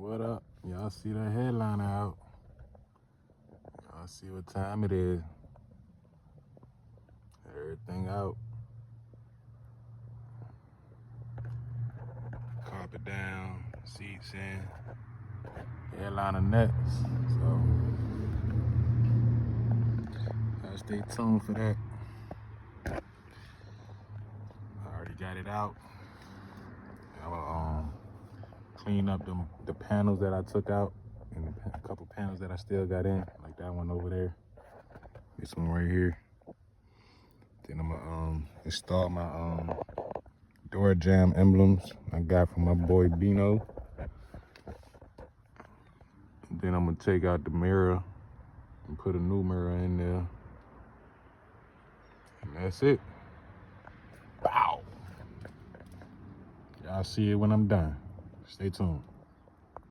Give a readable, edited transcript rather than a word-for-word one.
What up? Y'all see the headliner out. Y'all see what time it is. Everything out. Carpet down, seats in. Headliner next. So, gotta stay tuned for that. I already got it out. I'll clean up the panels that I took out and a couple panels that I still got in, like that one over there. This one right here. Then I'm gonna install my door jamb emblems I got from my boy Bino. And then I'm gonna take out the mirror and put a new mirror in there. And that's it. Wow. Y'all see it when I'm done. Stay tuned.